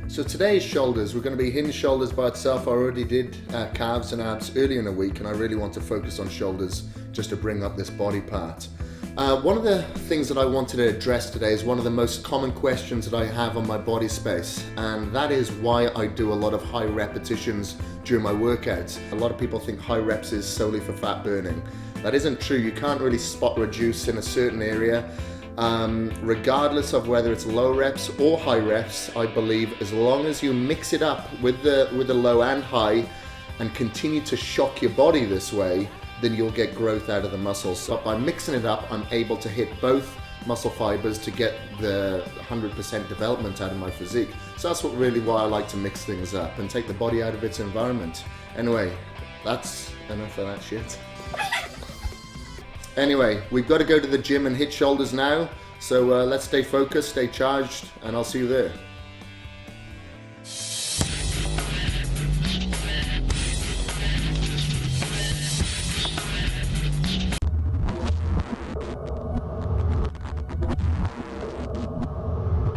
So today's shoulders, we're going to be hitting shoulders by itself. I already did calves and abs earlier in the week, and I really want to focus on shoulders just to bring up this body part. One of the things that I wanted to address today is one of the most common questions that I have on my body space, and that is why I do a lot of high repetitions during my workouts. A lot of people think high reps is solely for fat burning. That isn't true. You can't really spot reduce in a certain area. Regardless of whether it's low reps or high reps, I believe as long as you mix it up with the low and high and continue to shock your body this way, then you'll get growth out of the muscles. So by mixing it up, I'm able to hit both muscle fibers to get the 100% development out of my physique. So that's really why I like to mix things up and take the body out of its environment. Anyway, that's enough of that shit. Anyway, we've got to go to the gym and hit shoulders now. So let's stay focused, stay charged, and I'll see you there.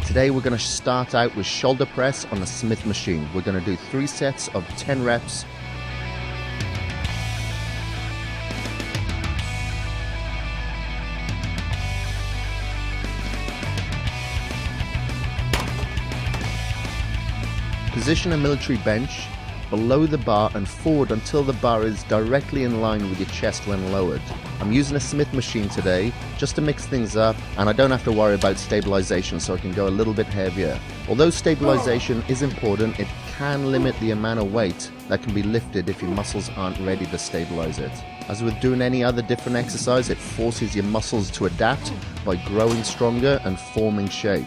Today we're going to start out with shoulder press on the Smith machine. We're going to do 3 sets of 10 reps. Position a military bench below the bar and forward until the bar is directly in line with your chest when lowered. I'm using a Smith machine today just to mix things up, and I don't have to worry about stabilization, so I can go a little bit heavier. Although stabilization is important, it can limit the amount of weight that can be lifted if your muscles aren't ready to stabilize it. As with doing any other different exercise, it forces your muscles to adapt by growing stronger and forming shape.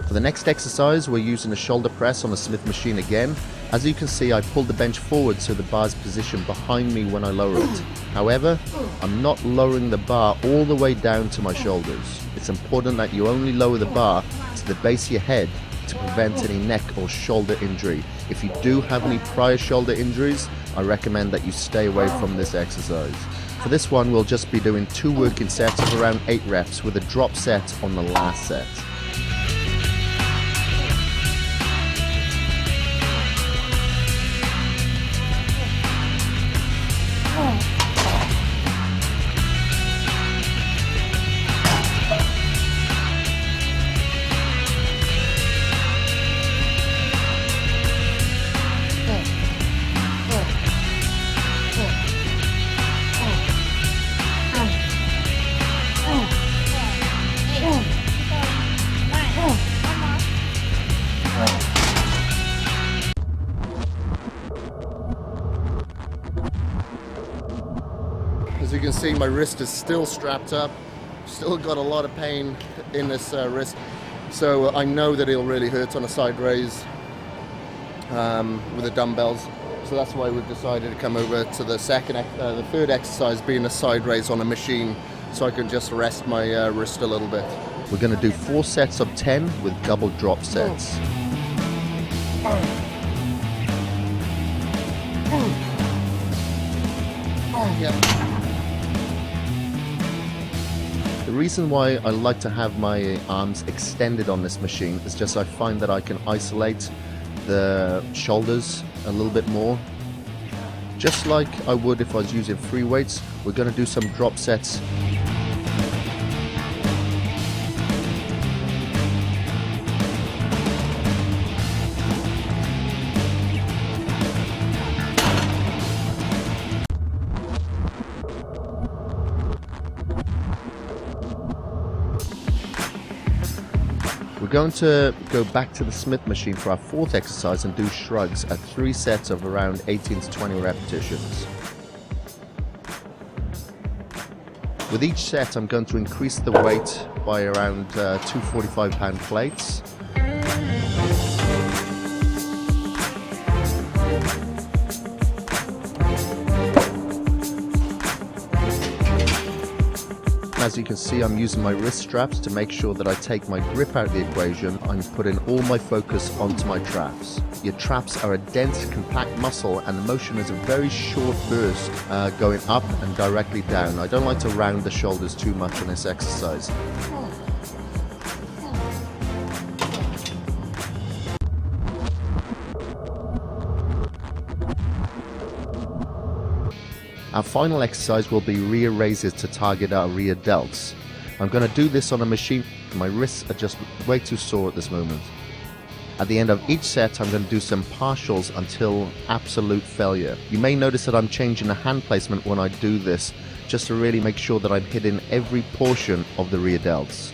For the next exercise, we're using a shoulder press on the Smith machine again. As you can see, I pulled the bench forward so the bar's positioned behind me when I lower it. However, I'm not lowering the bar all the way down to my shoulders. It's important that you only lower the bar to the base of your head to prevent any neck or shoulder injury. If you do have any prior shoulder injuries, I recommend that you stay away from this exercise. For this one, we'll just be doing 2 working sets of around 8 reps with a drop set on the last set. As you can see, my wrist is still strapped up. Still got a lot of pain in this wrist. So I know that it'll really hurt on a side raise with the dumbbells. So that's why we've decided to come over to the third exercise being a side raise on a machine, so I can just rest my wrist a little bit. We're going to do 4 sets of 10 with double drop sets. The reason why I like to have my arms extended on this machine is just I find that I can isolate the shoulders a little bit more. Just like I would if I was using free weights, we're going to do some drop sets. We're going to go back to the Smith machine for our 4th exercise and do shrugs at 3 sets of around 18 to 20 repetitions. With each set, I'm going to increase the weight by around 2 45-pound plates. Now as you can see, I'm using my wrist straps to make sure that I take my grip out of the equation. I'm putting all my focus onto my traps. Your traps are a dense, compact muscle, and the motion is a very short burst going up and directly down. I don't like to round the shoulders too much on this exercise. Our final exercise will be rear raises to target our rear delts. I'm going to do this on a machine. My wrists are just way too sore at this moment. At the end of each set, I'm going to do some partials until absolute failure. You may notice that I'm changing the hand placement when I do this, just to really make sure that I'm hitting every portion of the rear delts.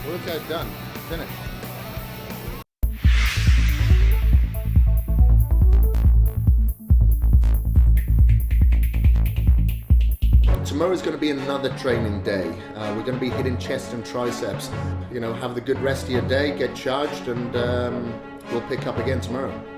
Workout done. Finished. Tomorrow's going to be another training day. We're going to be hitting chest and triceps. You know, have the good rest of your day, get charged, and we'll pick up again tomorrow.